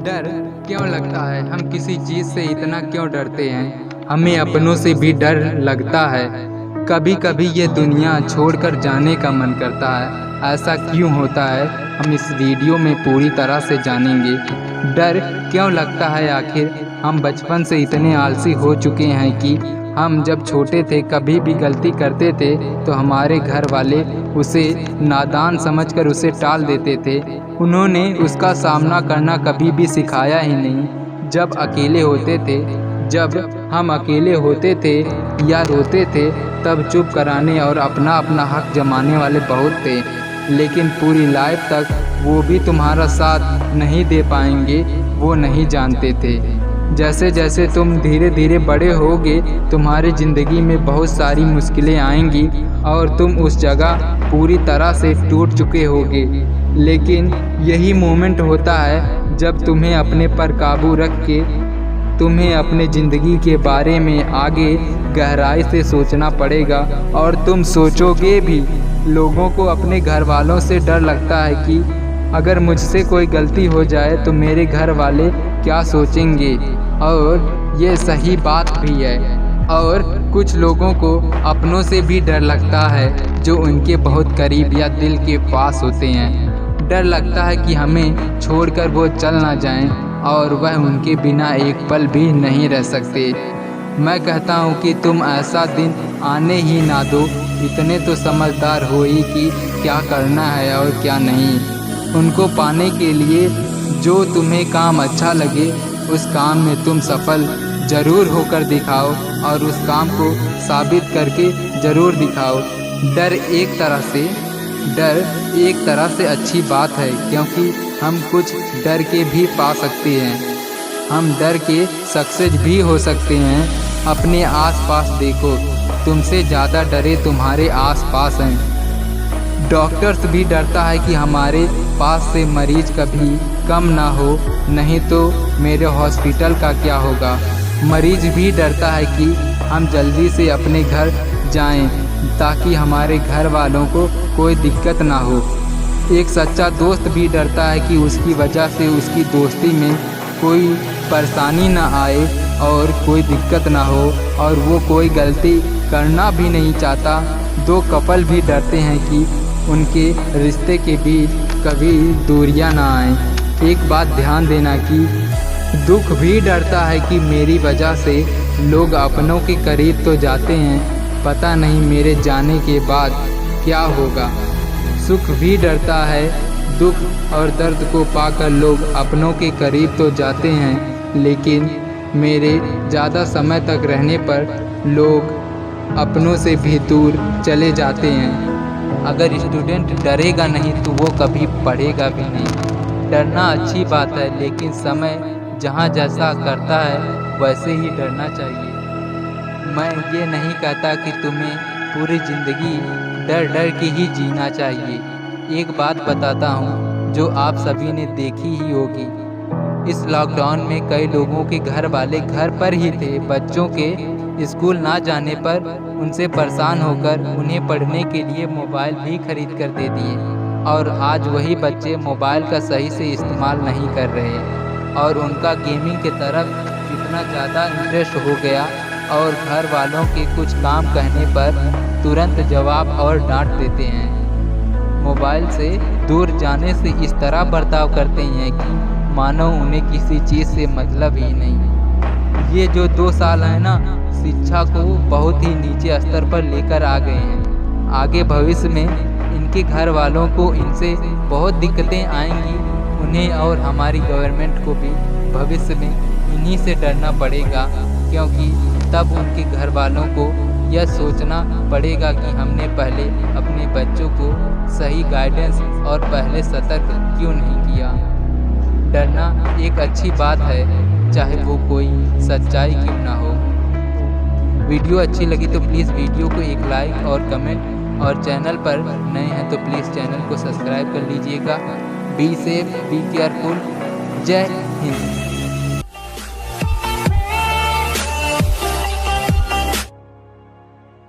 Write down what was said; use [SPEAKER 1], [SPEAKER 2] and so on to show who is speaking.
[SPEAKER 1] डर क्यों लगता है? हम किसी चीज़ से इतना क्यों डरते हैं? हमें अपनों से भी डर लगता है। कभी कभी ये दुनिया छोड़कर जाने का मन करता है। ऐसा क्यों होता है, हम इस वीडियो में पूरी तरह से जानेंगे। डर क्यों लगता है आखिर? हम बचपन से इतने आलसी हो चुके हैं कि हम जब छोटे थे कभी भी गलती करते थे तो हमारे घर वाले उसे नादान समझकर उसे टाल देते थे। उन्होंने उसका सामना करना कभी भी सिखाया ही नहीं। जब हम अकेले होते थे या रोते थे तब चुप कराने और अपना अपना हक जमाने वाले बहुत थे, लेकिन पूरी लाइफ तक वो भी तुम्हारा साथ नहीं दे पाएंगे, वो नहीं जानते थे। जैसे जैसे तुम धीरे धीरे बड़े होगे तुम्हारी ज़िंदगी में बहुत सारी मुश्किलें आएंगी और तुम उस जगह पूरी तरह से टूट चुके होगे। लेकिन यही मोमेंट होता है जब तुम्हें अपने पर काबू रख के तुम्हें अपने ज़िंदगी के बारे में आगे गहराई से सोचना पड़ेगा। और तुम सोचोगे भी। लोगों को अपने घर वालों से डर लगता है कि अगर मुझसे कोई गलती हो जाए तो मेरे घर वाले क्या सोचेंगे, और ये सही बात भी है। और कुछ लोगों को अपनों से भी डर लगता है जो उनके बहुत करीब या दिल के पास होते हैं। डर लगता है कि हमें छोड़कर वो चल ना जाएं और वह उनके बिना एक पल भी नहीं रह सकते। मैं कहता हूँ कि तुम ऐसा दिन आने ही ना दो। इतने तो समझदार हो ही कि क्या करना है और क्या नहीं। उनको पाने के लिए जो तुम्हें काम अच्छा लगे उस काम में तुम सफल ज़रूर होकर दिखाओ और उस काम को साबित करके ज़रूर दिखाओ। डर एक तरह से अच्छी बात है, क्योंकि हम कुछ डर के भी पा सकते हैं। हम डर के सक्सेस भी हो सकते हैं। अपने आसपास देखो, तुमसे ज़्यादा डरे तुम्हारे आसपास हैं। डॉक्टर्स भी डरता है कि हमारे पास से मरीज कभी कम ना हो, नहीं तो मेरे हॉस्पिटल का क्या होगा। मरीज भी डरता है कि हम जल्दी से अपने घर जाएं ताकि हमारे घर वालों को कोई दिक्कत ना हो। एक सच्चा दोस्त भी डरता है कि उसकी वजह से उसकी दोस्ती में कोई परेशानी ना आए और कोई दिक्कत ना हो, और वो कोई गलती करना भी नहीं चाहता। दो कपल भी डरते हैं कि उनके रिश्ते के बीच कभी दूरियां ना आए। एक बात ध्यान देना कि दुख भी डरता है कि मेरी वजह से लोग अपनों के करीब तो जाते हैं, पता नहीं मेरे जाने के बाद क्या होगा। सुख भी डरता है, दुख और दर्द को पाकर लोग अपनों के करीब तो जाते हैं, लेकिन मेरे ज़्यादा समय तक रहने पर लोग अपनों से भी दूर चले जाते हैं। अगर स्टूडेंट डरेगा नहीं तो वो कभी पढ़ेगा भी नहीं। डरना अच्छी बात है, लेकिन समय जहाँ जैसा करता है वैसे ही डरना चाहिए। मैं ये नहीं कहता कि तुम्हें पूरी ज़िंदगी डर डर के ही जीना चाहिए। एक बात बताता हूँ जो आप सभी ने देखी ही होगी। इस लॉकडाउन में कई लोगों के घर वाले घर पर ही थे। बच्चों के स्कूल ना जाने पर उनसे परेशान होकर उन्हें पढ़ने के लिए मोबाइल भी खरीद कर दे दिए, और आज वही बच्चे मोबाइल का सही से इस्तेमाल नहीं कर रहे और उनका गेमिंग की तरफ इतना ज़्यादा इंटरेस्ट हो गया और घर वालों के कुछ काम कहने पर तुरंत जवाब और डांट देते हैं। मोबाइल से दूर जाने से इस तरह बर्ताव करते हैं कि मानो उन्हें किसी चीज़ से मतलब ही नहीं। ये जो 2 साल है ना, शिक्षा को बहुत ही नीचे स्तर पर लेकर आ गए हैं। आगे भविष्य में इनके घर वालों को इनसे बहुत दिक्कतें आएंगी। उन्हें और हमारी गवर्नमेंट को भी भविष्य में इन्हीं से डरना पड़ेगा, क्योंकि तब उनके घर वालों को यह सोचना पड़ेगा कि हमने पहले अपने बच्चों को सही गाइडेंस और पहले सतर्क क्यों नहीं किया। डरना एक अच्छी बात है, चाहे वो कोई सच्चाई क्यों ना हो। वीडियो अच्छी लगी तो प्लीज़ वीडियो को एक लाइक और कमेंट, और चैनल पर नए हैं तो प्लीज़ चैनल को सब्सक्राइब कर लीजिएगा। Be safe, be careful. जय हिंद।